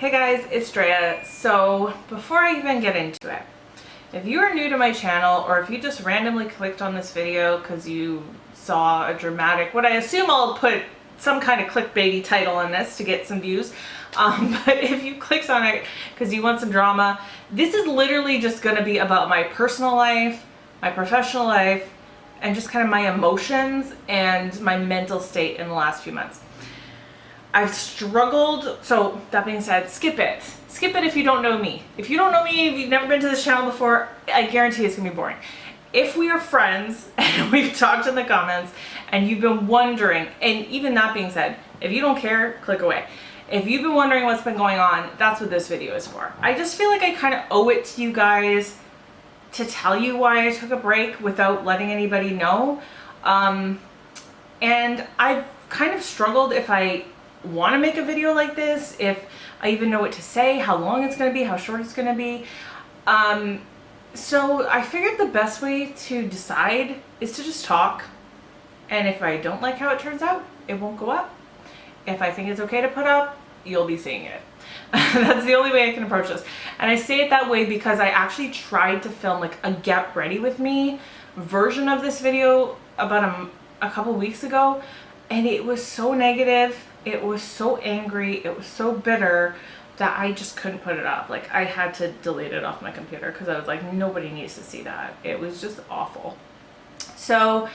Hey guys, it's Drea. So before I even get into it, if you are new to my channel or if you just randomly clicked on this video because you saw a dramatic, what I assume I'll put some kind of clickbaity title on this to get some views, but if you clicked on it because you want some drama, this is literally just going to be about my personal life, my professional life, and just kind of my emotions and my mental state in the last few months. I've struggled, so that being said, skip it. Skip it if you don't know me. If you don't know me, if you've never been to this channel before, I guarantee it's gonna be boring. If we are friends and we've talked in the comments and you've been wondering, and even that being said, if you don't care, click away. If you've been wondering what's been going on, that's what this video is for. I just feel like I kind of owe it to you guys to tell you why I took a break without letting anybody know. And I've kind of struggled if I want to make a video like this, if I even know what to say, how long it's going to be, how short it's going to be. So I figured the best way to decide is to just talk. And if I don't like how it turns out, it won't go up. If I think it's okay to put up, you'll be seeing it. That's the only way I can approach this. And I say it that way because I actually tried to film like a get ready with me version of this video about a couple weeks ago, and it was so negative, it was so angry, it was so bitter that I just couldn't put it up. Like, I had to delete it off my computer because I was like, nobody needs to see that. It was just awful. So,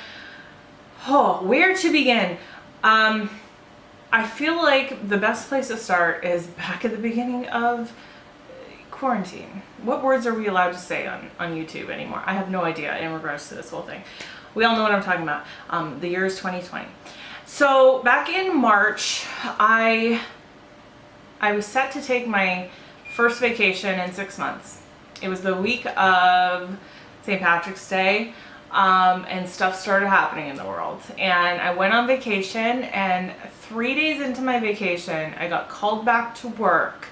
where to begin? I feel like the best place to start is back at the beginning of quarantine. What words are we allowed to say on YouTube anymore? I have no idea in regards to this whole thing. We all know what I'm talking about. The year is 2020. So back in March, I was set to take my first vacation in 6 months. It was the week of St. Patrick's Day, and stuff started happening in the world. And I went on vacation, and 3 days into my vacation, I got called back to work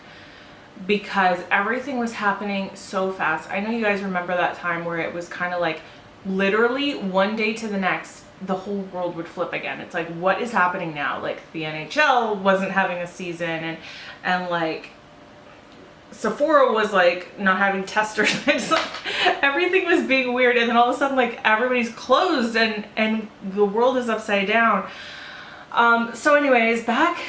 because everything was happening so fast. I know you guys remember that time where it was kind of like literally one day to the next, the whole world would flip again. It's like, what is happening now? Like, the NHL wasn't having a season, and like Sephora was like not having testers. Everything was being weird, and then all of a sudden like everybody's closed and the world is upside down. So anyways, back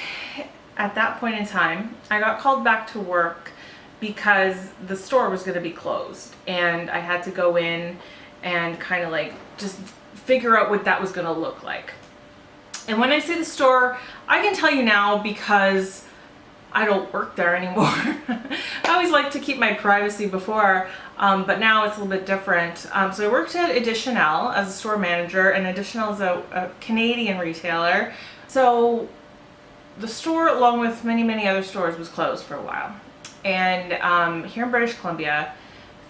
at that point in time, I got called back to work because the store was going to be closed, and I had to go in and kind of like just figure out what that was going to look like. And when I say the store, I can tell you now because I don't work there anymore. I always like to keep my privacy before, but now it's a little bit different. So I worked at Additional as a store manager, and Additional is a Canadian retailer. So the store, along with many other stores, was closed for a while. And here in British Columbia,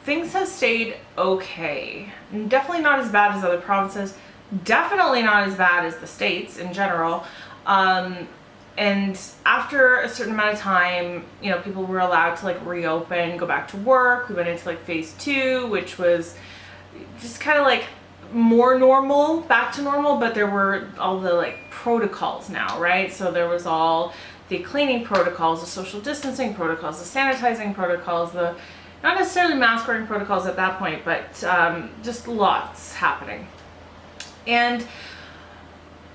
things have stayed okay. Definitely not as bad as other provinces. Definitely not as bad as the States in general. And after a certain amount of time, you know, people were allowed to like reopen, go back to work. We went into like phase 2, which was just kind of like more normal, back to normal, but there were all the like protocols now, right? So there was all the cleaning protocols, the social distancing protocols, the sanitizing protocols, the not necessarily mask wearing protocols at that point, but just lots happening. And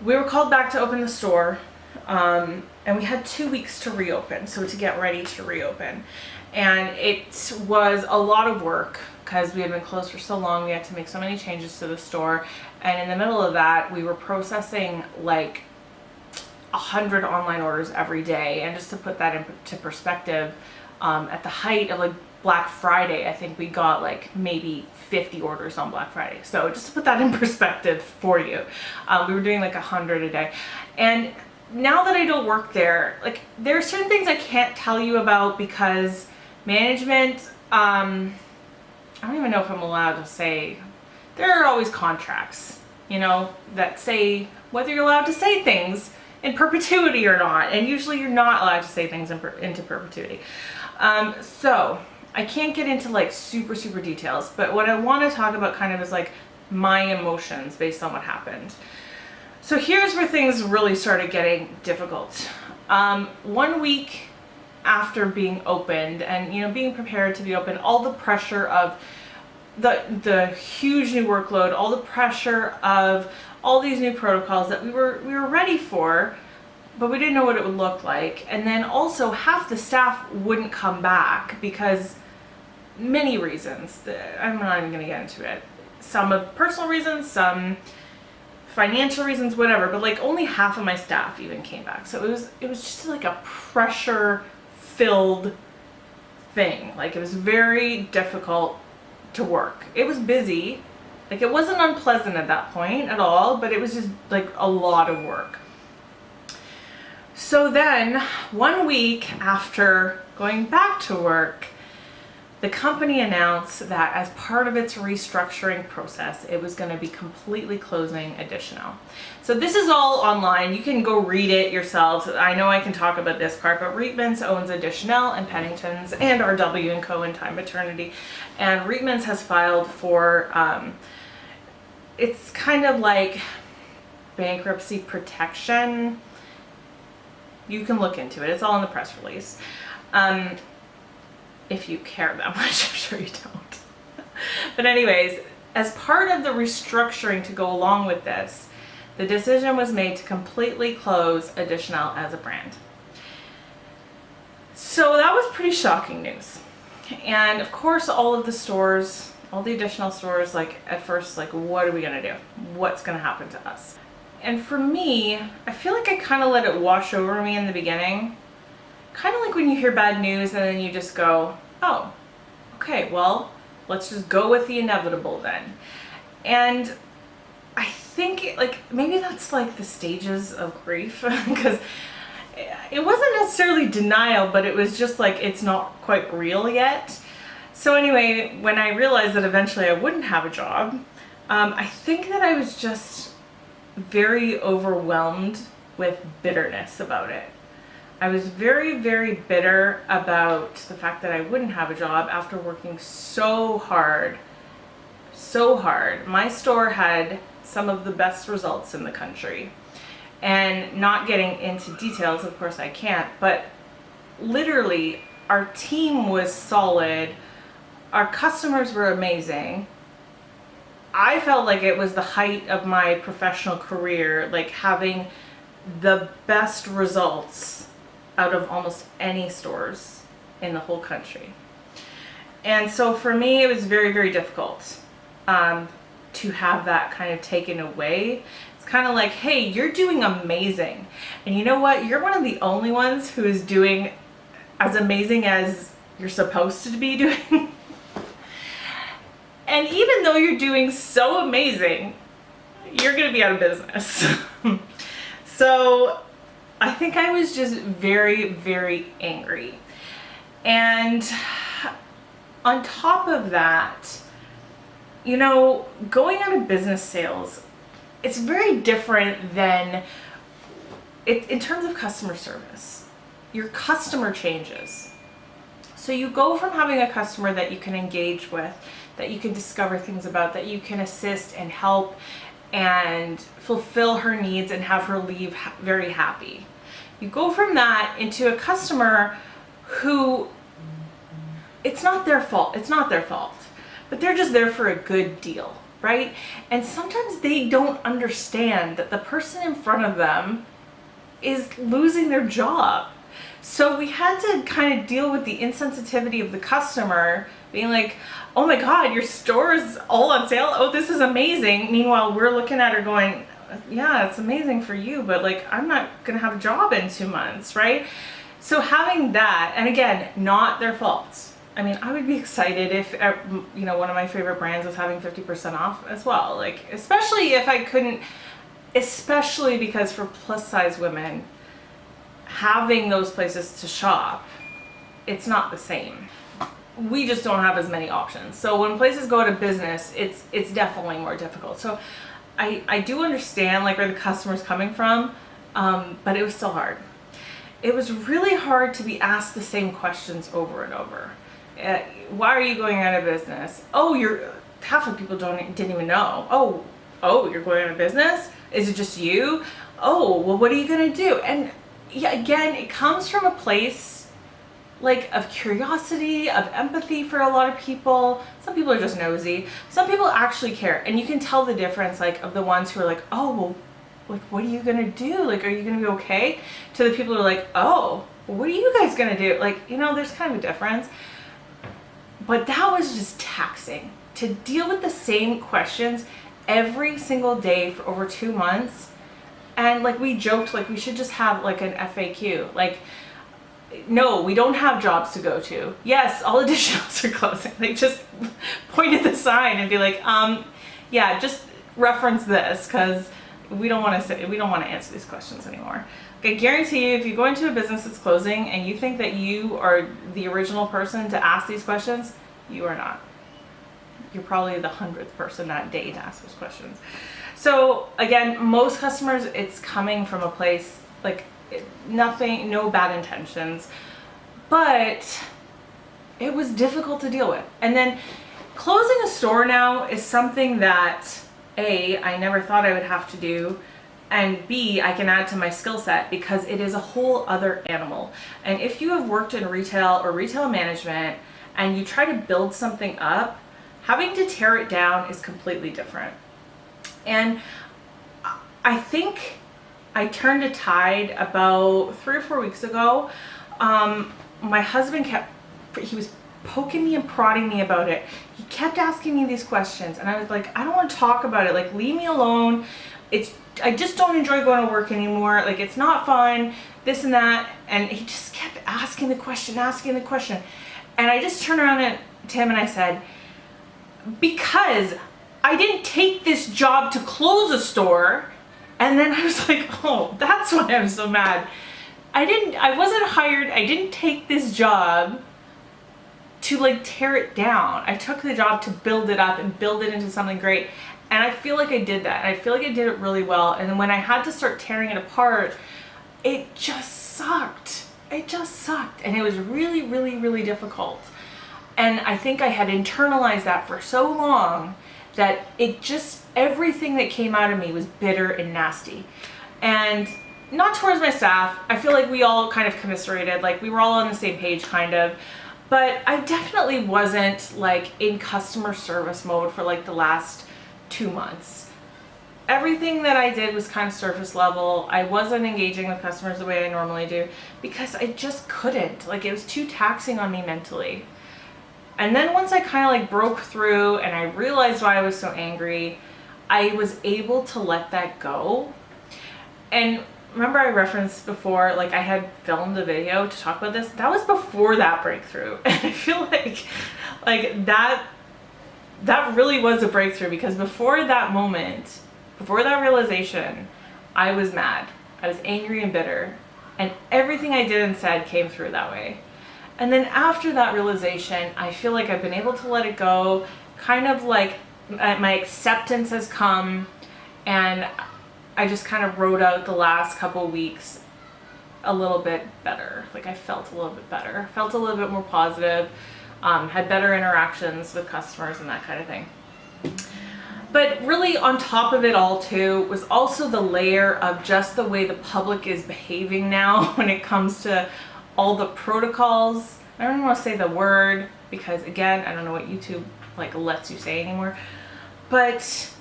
we were called back to open the store, and we had 2 weeks to reopen, so to get ready to reopen. And it was a lot of work because we had been closed for so long. We had to make so many changes to the store, and in the middle of that, we were processing like 100 online orders every day. And just to put that into perspective, at the height of like Black Friday, I think we got like maybe 50 orders on Black Friday. So just to put that in perspective for you, we were doing like 100 a day. And now that I don't work there, like there are certain things I can't tell you about because management, I don't even know if I'm allowed to say, there are always contracts, you know, that say whether you're allowed to say things in perpetuity or not. And usually you're not allowed to say things into perpetuity. So I can't get into like super details, but what I want to talk about kind of is like my emotions based on what happened. So here's where things really started getting difficult. 1 week after being opened and, you know, being prepared to be open, all the pressure of the huge new workload, all the pressure of all these new protocols that we were ready for, but we didn't know what it would look like. And then also half the staff wouldn't come back because many reasons. I'm not even going to get into it. Some of personal reasons, some financial reasons, whatever, but like only half of my staff even came back. So it was just like a pressure filled thing. Like it was very difficult to work. It was busy. Like it wasn't unpleasant at that point at all, but it was just like a lot of work. So then 1 week after going back to work, the company announced that as part of its restructuring process, it was going to be completely closing Additional. So this is all online. You can go read it yourselves. I know I can talk about this part, but Reitmans owns Additional and Pennington's and RW & Co. and Time Maternity. And Reitmans has filed for, it's kind of like bankruptcy protection. You can look into it. It's all in the press release. If you care that much, I'm sure you don't. But anyways, as part of the restructuring to go along with this, the decision was made to completely close Additional as a brand. So that was pretty shocking news. And of course, all of the stores, all the Additional stores, like at first, like, what are we gonna do? What's gonna happen to us? And for me, I feel like I kind of let it wash over me in the beginning. Kind of like when you hear bad news and then you just go, oh, okay, well, let's just go with the inevitable then. And I think like maybe that's like the stages of grief, because it wasn't necessarily denial, but it was just like it's not quite real yet. So anyway, when I realized that eventually I wouldn't have a job, I think that I was just very overwhelmed with bitterness about it. I was very, very bitter about the fact that I wouldn't have a job after working so hard, so hard. My store had some of the best results in the country. And not getting into details, of course I can't, but literally our team was solid. Our customers were amazing. I felt like it was the height of my professional career, like having the best results out of almost any stores in the whole country. And so for me, it was very, very difficult to have that kind of taken away. It's kind of like, hey, you're doing amazing. And you know what? You're one of the only ones who is doing as amazing as you're supposed to be doing. And even though you're doing so amazing, you're going to be out of business. So I think I was just very, very angry. And on top of that, you know, going out of business sales, it's very different than in terms of customer service. Your customer changes. So you go from having a customer that you can engage with, that you can discover things about, that you can assist and help and fulfill her needs and have her leave very happy. You go from that into a customer who, it's not their fault, but they're just there for a good deal, right? And sometimes they don't understand that the person in front of them is losing their job. So we had to kind of deal with the insensitivity of the customer being like, oh my God, your store is all on sale. Oh, this is amazing. Meanwhile, we're looking at her going, yeah, it's amazing for you, but like, I'm not going to have a job in 2 months, right? So having that, and again, not their fault. I mean, I would be excited if, you know, one of my favorite brands was having 50% off as well. Like, especially if I couldn't, especially because for plus size women, having those places to shop, it's not the same. We just don't have as many options. So when places go out of business, it's definitely more difficult. So I do understand like where the customer's coming from, but it was still hard. It was really hard to be asked the same questions over and over. Why are you going out of business? Oh, half of people didn't even know. Oh, you're going out of business? Is it just you? Oh, well, what are you gonna do? And yeah, again, it comes from a place like of curiosity, of empathy for a lot of people. Some people are just nosy. Some people actually care. And you can tell the difference, like, of the ones who are like, oh, well, like, what are you gonna do? Like, are you gonna be okay? To the people who are like, oh, well, what are you guys gonna do? Like, you know, there's kind of a difference. But that was just taxing. To deal with the same questions every single day for over 2 months. And like, we joked, like, we should just have like an FAQ. Like, no, we don't have jobs to go to. Yes, all additionals are closing. Like, just point at the sign and be like, yeah, just reference this, because we don't want to answer these questions anymore. I guarantee you, if you go into a business that's closing and you think that you are the original person to ask these questions, you are not. You're probably the 100th person that day to ask those questions. So again, most customers, it's coming from a place like nothing, no bad intentions, but it was difficult to deal with. And then closing a store now is something that A, I never thought I would have to do, and B, I can add to my skill set because it is a whole other animal. And if you have worked in retail or retail management and you try to build something up, having to tear it down is completely different. And I think I turned a tide about 3 or 4 weeks ago. My husband he was poking me and prodding me about it. He kept asking me these questions and I was like, I don't want to talk about it. Like, leave me alone. I just don't enjoy going to work anymore. Like, it's not fun, this and that. And he just kept asking the question. And I just turned around to him and I said, because I didn't take this job to close a store. And then I was like, oh, that's why I'm so mad. I wasn't hired. I didn't take this job to like tear it down. I took the job to build it up and build it into something great. And I feel like I did that. And I feel like I did it really well. And then when I had to start tearing it apart, it just sucked. It just sucked. And it was really, really, really difficult. And I think I had internalized that for so long that everything that came out of me was bitter and nasty. And not towards my staff. I feel like we all kind of commiserated, like we were all on the same page kind of. But I definitely wasn't like in customer service mode for like the last 2 months. Everything that I did was kind of surface level. I wasn't engaging with customers the way I normally do because I just couldn't. Like, it was too taxing on me mentally. And then once I kind of like broke through and I realized why I was so angry, I was able to let that go. And remember I referenced before, like I had filmed a video to talk about this. That was before that breakthrough. And I feel like that really was a breakthrough, because before that moment, before that realization, I was mad. I was angry and bitter. And everything I did and said came through that way. And then after that realization, I feel like I've been able to let it go. Kind of like my acceptance has come, and I just kind of wrote out the last couple weeks a little bit better. Like, I felt a little bit better, felt a little bit more positive, had better interactions with customers and that kind of thing. But really on top of it all too was also the layer of just the way the public is behaving now when it comes to all the protocols. I don't even want to say the word because, again, I don't know what YouTube like lets you say anymore. But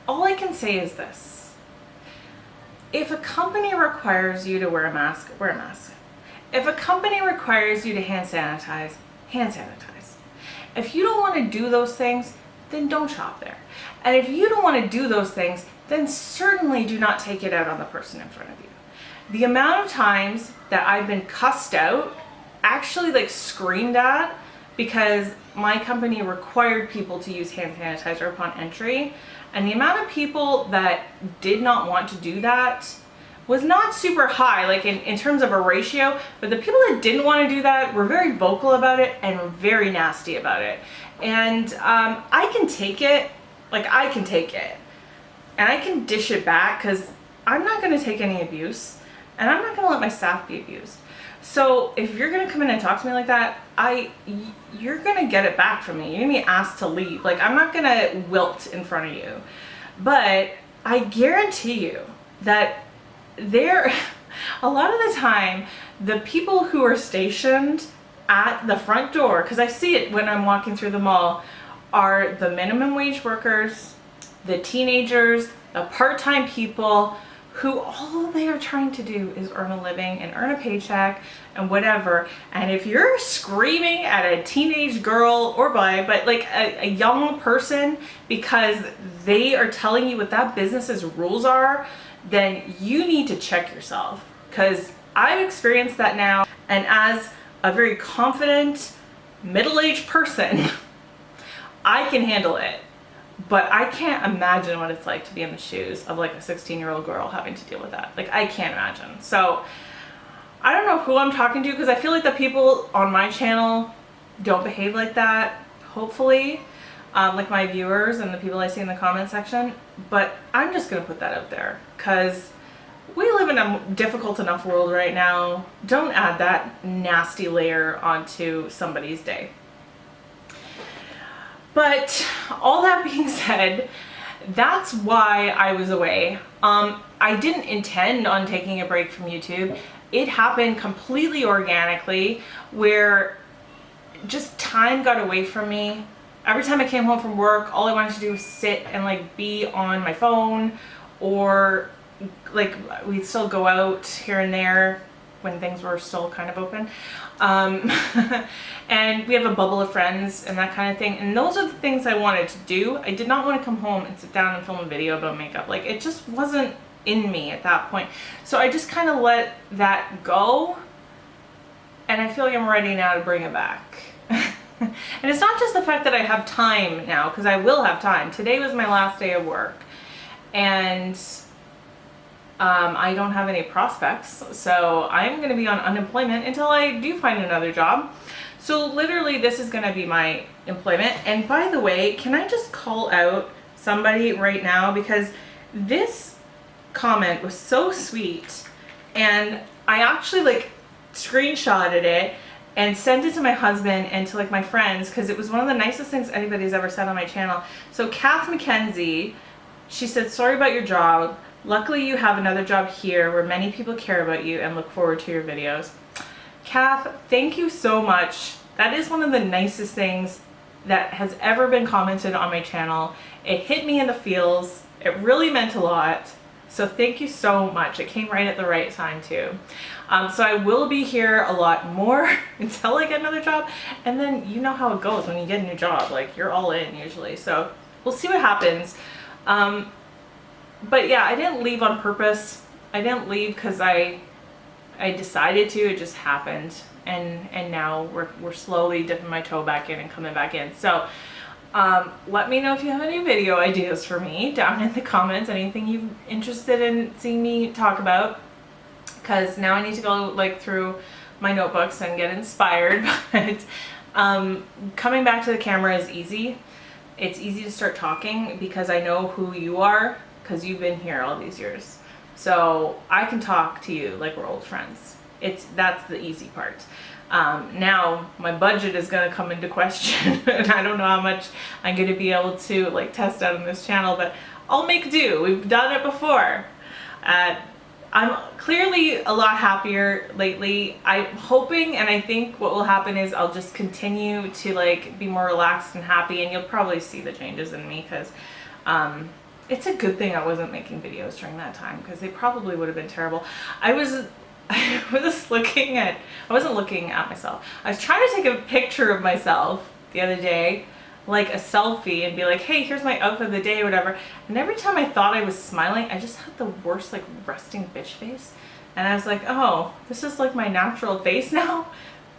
all I can say is this. If a company requires you to wear a mask, wear a mask. If a company requires you to hand sanitize, hand sanitize. If you don't want to do those things, then don't shop there. And if you don't want to do those things, then certainly do not take it out on the person in front of you. The amount of times that I've been cussed out, actually like screamed at, because my company required people to use hand sanitizer upon entry, and the amount of people that did not want to do that was not super high, like in terms of a ratio, but the people that didn't want to do that were very vocal about it and were very nasty about it. And I can take it, like I can take it, and I can dish it back because I'm not going to take any abuse. And I'm not going to let my staff be abused. So if you're going to come in and talk to me like that, you're going to get it back from me. You're going to be asked to leave. Like, I'm not going to wilt in front of you. But I guarantee you that a lot of the time, the people who are stationed at the front door, because I see it when I'm walking through the mall, are the minimum wage workers, the teenagers, the part-time people who all they are trying to do is earn a living and earn a paycheck and whatever. And if you're screaming at a teenage girl or boy, but like a young person, because they are telling you what that business's rules are, then you need to check yourself, because I've experienced that now. And as a very confident middle-aged person, I can handle it. But I can't imagine what it's like to be in the shoes of like a 16-year-old girl having to deal with that. Like, I can't imagine. So I don't know who I'm talking to, because I feel like the people on my channel don't behave like that, hopefully, like my viewers and the people I see in the comment section. But I'm just gonna put that out there, because we live in a difficult enough world right now. Don't add that nasty layer onto somebody's day. But all that being said, that's why I was away. I didn't intend on taking a break from YouTube. It happened completely organically, where just time got away from me. Every time I came home from work, all I wanted to do was sit and like be on my phone, or like we'd still go out here and there when things were still kind of open. And we have a bubble of friends and that kind of thing. And those are the things I wanted to do. I did not want to come home and sit down and film a video about makeup. Like, it just wasn't in me at that point. So I just kind of let that go. And I feel like I'm ready now to bring it back. And it's not just the fact that I have time now, because I will have time. Today was my last day of work. And I don't have any prospects, so I'm going to be on unemployment until I do find another job. So literally this is going to be my employment. And by the way, can I just call out somebody right now, because this comment was so sweet, and I actually like screenshotted it and sent it to my husband and to like my friends, because it was one of the nicest things anybody's ever said on my channel. So Kath McKenzie, she said, "Sorry about your job. Luckily you have another job here where many people care about you and look forward to your videos." Kath, thank you so much. That is one of the nicest things that has ever been commented on my channel. It hit me in the feels. It really meant a lot. So thank you so much. It came right at the right time too. So I will be here a lot more until I get another job. And then you know how it goes when you get a new job. Like, you're all in usually. So we'll see what happens. But yeah, I didn't leave on purpose. I didn't leave because I decided to. It just happened, and now we're slowly dipping my toe back in and coming back in. So let me know if you have any video ideas for me down in the comments. Anything you're interested in seeing me talk about, because now I need to go like through my notebooks and get inspired. But coming back to the camera is easy. It's easy to start talking because I know who you are, because you've been here all these years. So I can talk to you like we're old friends. That's the easy part. Now my budget is going to come into question, and I don't know how much I'm going to be able to like test out on this channel, but I'll make do. We've done it before. I'm clearly a lot happier lately. I'm hoping, and I think what will happen is I'll just continue to like be more relaxed and happy, and you'll probably see the changes in me, because it's a good thing I wasn't making videos during that time, because they probably would have been terrible. I wasn't looking at myself. I was trying to take a picture of myself the other day, like a selfie, and be like, hey, here's my outfit of the day or whatever. And every time I thought I was smiling, I just had the worst like resting bitch face. And I was like, oh, this is like my natural face now?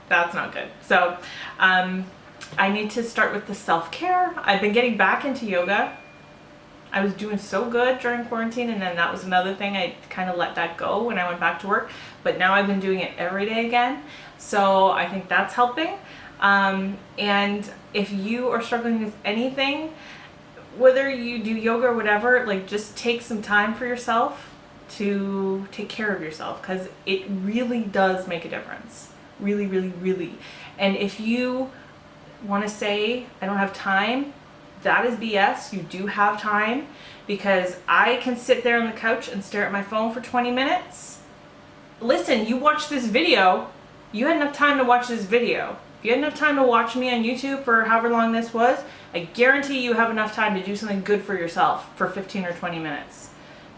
That's not good. So I need to start with the self-care. I've been getting back into yoga. I was doing so good during quarantine, and then that was another thing. I kind of let that go when I went back to work, but now I've been doing it every day again. So I think that's helping. And if you are struggling with anything, whether you do yoga or whatever, like just take some time for yourself to take care of yourself, because it really does make a difference. Really, really, really. And if you want to say, I don't have time, that is BS. You do have time, because I can sit there on the couch and stare at my phone for 20 minutes listen, you watched this video, you had enough time to watch this video. If you had enough time to watch me on YouTube for however long this was, I guarantee you have enough time to do something good for yourself for 15 or 20 minutes.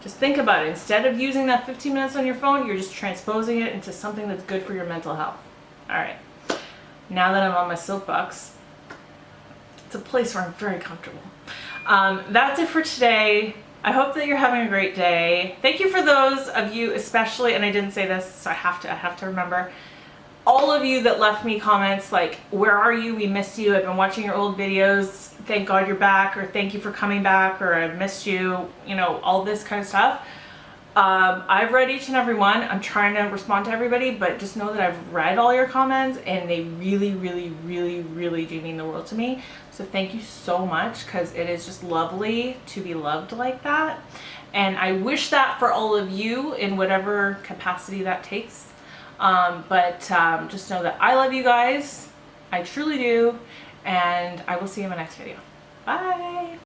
Just think about it. Instead of using that 15 minutes on your phone, you're just transposing it into something that's good for your mental health. All right. Now that I'm on my soapbox, it's a place where I'm very comfortable. That's it for today. I hope that you're having a great day. Thank you for those of you especially, and I didn't say this, so I have to remember. All of you that left me comments like, where are you? We missed you. I've been watching your old videos. Thank God you're back, or thank you for coming back, or I've missed you, you know, all this kind of stuff. I've read each and every one. I'm trying to respond to everybody, but just know that I've read all your comments and they really, really, really, really do mean the world to me. So thank you so much, because it is just lovely to be loved like that. And I wish that for all of you in whatever capacity that takes. Just know that I love you guys. I truly do. And I will see you in my next video. Bye.